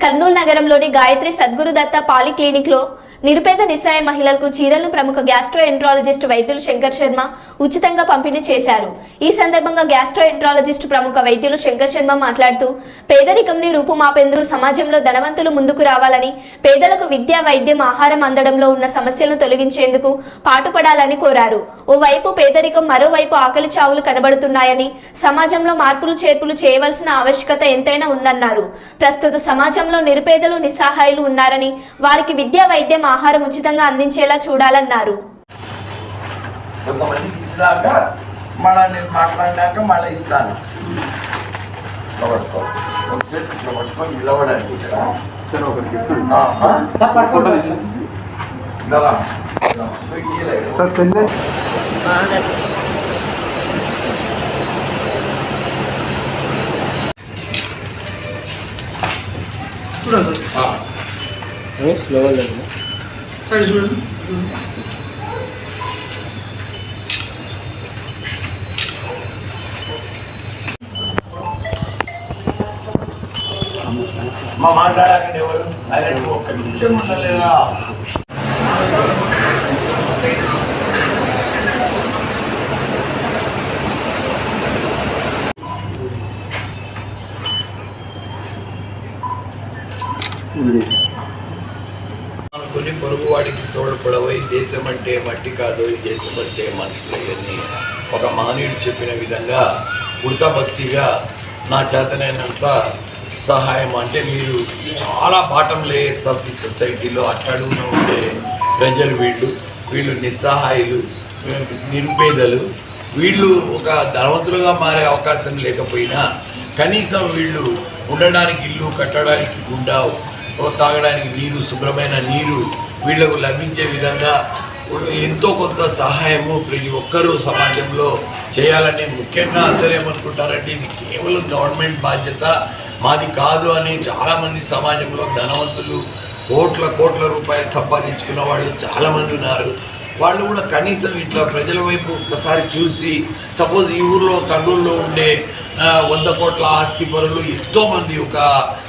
కర్నూలు నగరంలోని గాయత్రి సద్గురు దత్త పాలిక్లినిక్ లో నిరుపేద నిస్సహాయ మహిళలకు చీరలను ప్రముఖ గ్యాస్ట్రోఎంట్రాలజిస్ట్ వైద్యులు శంకర్ శర్మ ఉచితంగా పంపిణీ చేశారు. ఈ సందర్భంగా గ్యాస్ట్రోఎంట్రాలజిస్ట్ ప్రముఖ వైద్యులు శంకర్ శర్మ మాట్లాడుతూ పేదరికంని రూపుమాపేందుకు సమాజంలో ధనవంతులు ముందుకు రావాలని, పేదలకు విద్య, వైద్యం, ఆహారం అందడంలో ఉన్న సమస్యలను తొలగించేందుకు పాటుపడాలని కోరారు. ఓవైపు పేదరికం, మరోవైపు ఆకలి చావులు కనబడుతున్నాయని, సమాజంలో మార్పులు చేర్పులు చేయవలసిన ఆవశ్యకత ఎంతైనా ఉందన్నారు. ప్రస్తుత సమాజంలో నిరుపేదలు, నిస్సహాయులు ఉన్నారని, వారికి విద్య, వైద్యం, ఆహారం ఉచితంగా అందించేలా చూడాలన్నారు. మా మాట్లాడకండి ఎవరు ఆయన ఒక్క నిమిషం ఉండలేదా? అనుకుని పొరుగువాడికి తోడ్పడవై దేశం అంటే మట్టి కాదు, దేశం అంటే మనుషులయ్యని ఒక మహనీయుడు చెప్పిన విధంగా ఉడతా భక్తిగా నా చేతనైనంత సహాయం అంటే మీరు చాలా బాటం లేయర్స్ ఆఫ్ ది సొసైటీలో అట్టడుగున ఉండే ప్రజలు, వీళ్ళు నిస్సహాయులు, నిరుపేదలు, వీళ్ళు ఒక ధనవంతులుగా మారే అవకాశం లేకపోయినా కనీసం వీళ్ళు ఉండడానికి ఇల్లు, కట్టడానికి గుడ్డ, తాగడానికి నీరు, శుభ్రమైన నీరు వీళ్లకు లభించే విధంగా ఎంతో కొంత సహాయము ప్రతి ఒక్కరూ సమాజంలో చేయాలని, ముఖ్యంగా అందరూ ఏమనుకుంటారంటే ఇది కేవలం గవర్నమెంట్ బాధ్యత, మాది కాదు అని చాలామంది సమాజంలో ధనవంతులు కోట్ల రూపాయలు సంపాదించుకున్న వాళ్ళు చాలామంది ఉన్నారు. వాళ్ళు కూడా కనీసం ఇట్లా ప్రజల వైపు ఒక్కసారి చూసి, సపోజ్ ఈ ఊర్లో కర్నూలులో ఉండే 100 కోట్ల ఆస్తి పరులు ఎంతోమంది, ఒక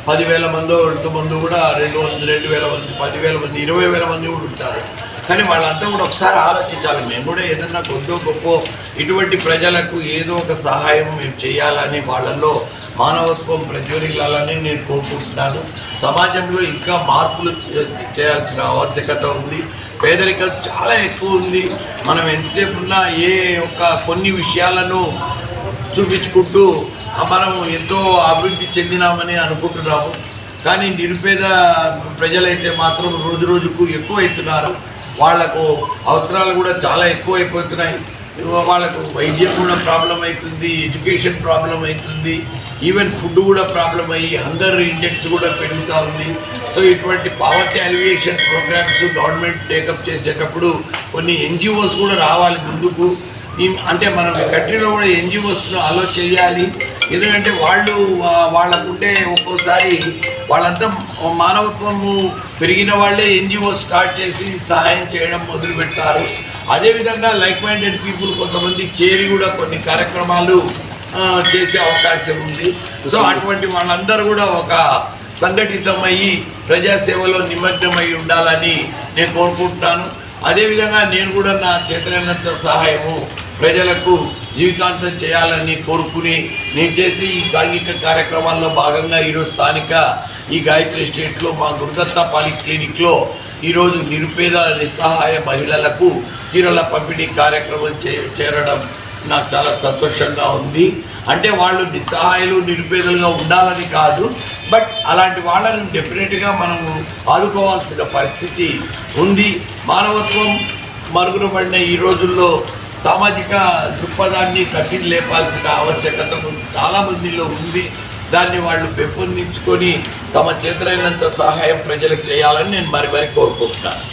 10,000 మందో ఎంతోమంది కూడా 2,000 మంది, 10,000 మంది, 20,000 మంది కూడా ఉంటారు. కానీ వాళ్ళంతా కూడా ఒకసారి ఆలోచించాలి. మేము కూడా ఏదన్నా కొద్దో గొప్ప ఇటువంటి ప్రజలకు ఏదో ఒక సహాయం మేము చేయాలని, వాళ్ళల్లో మానవత్వం ప్రజ్వరిల్లాలని నేను కోరుకుంటున్నాను. సమాజంలో ఇంకా మార్పులు చేయాల్సిన ఆవశ్యకత ఉంది. పేదరికం చాలా ఎక్కువ ఉంది. మనం ఎంతసేపు ఉన్నా కొన్ని విషయాలను చూపించుకుంటూ మనం ఎంతో అభివృద్ధి చెందినామని అనుకుంటున్నాము. కానీ నిరుపేద ప్రజలైతే మాత్రం రోజు రోజుకు ఎక్కువ అవుతున్నారు. వాళ్లకు అవసరాలు కూడా చాలా ఎక్కువ అయిపోతున్నాయి. వాళ్ళకు వైద్యం కూడా ప్రాబ్లం అవుతుంది, ఎడ్యుకేషన్ ప్రాబ్లం అవుతుంది, ఈవెన్ ఫుడ్ కూడా ప్రాబ్లం అయ్యి హంగర్ ఇండెక్స్ కూడా పెరుగుతూ ఉంది. సో ఇటువంటి poverty alleviation programs government take up చేసేటప్పుడు కొన్ని ఎన్జిఓస్ కూడా రావాలి ముందుకు. అంటే మనం కంట్రీలో కూడా ఎన్జిఓస్ను అలో చేయాలి. ఎందుకంటే వాళ్ళకుంటే ఒక్కోసారి వాళ్ళంతా మానవత్వము పెరిగిన వాళ్ళే ఎన్జిఓ స్టార్ట్ చేసి సహాయం చేయడం మొదలు పెడతారు. అదేవిధంగా లైక్ మైండెడ్ పీపుల్ కొంతమంది చేరి కూడా కొన్ని కార్యక్రమాలు చేసే అవకాశం ఉంది. సో అటువంటి వాళ్ళందరూ కూడా ఒక సంఘటితమయ్యి ప్రజాసేవలో నిమగ్నమై ఉండాలని నేను కోరుకుంటున్నాను. అదేవిధంగా నేను కూడా నా చేతనైనంత సహాయము ప్రజలకు జీవితాంతం చేయాలని కోరుకుని నేను చేసి ఈ సాంఘిక కార్యక్రమాల్లో భాగంగా ఈరోజు స్థానిక ఈ గాయత్రి స్టేట్లో మా గురుదత్త పాలిక్లినిక్లో ఈరోజు నిరుపేద నిస్సహాయ మహిళలకు చీరల పంపిణీ కార్యక్రమం చేరడం నాకు చాలా సంతోషంగా ఉంది. అంటే వాళ్ళు నిస్సహాయులు, నిరుపేదలుగా ఉండాలని కాదు, బట్ అలాంటి వాళ్ళని డెఫినెట్గా మనము ఆదుకోవాల్సిన పరిస్థితి ఉంది. మానవత్వం మరుగున పడిన ఈ రోజుల్లో సామాజిక దృక్పథాన్ని తట్టి లేపాల్సిన ఆవశ్యకత చాలామందిలో ఉంది. దాన్ని వాళ్ళు పెంపొందించుకొని తమ చేతనైనంత సహాయం ప్రజలకు చేయాలని నేను మరి కోరుకుంటున్నాను.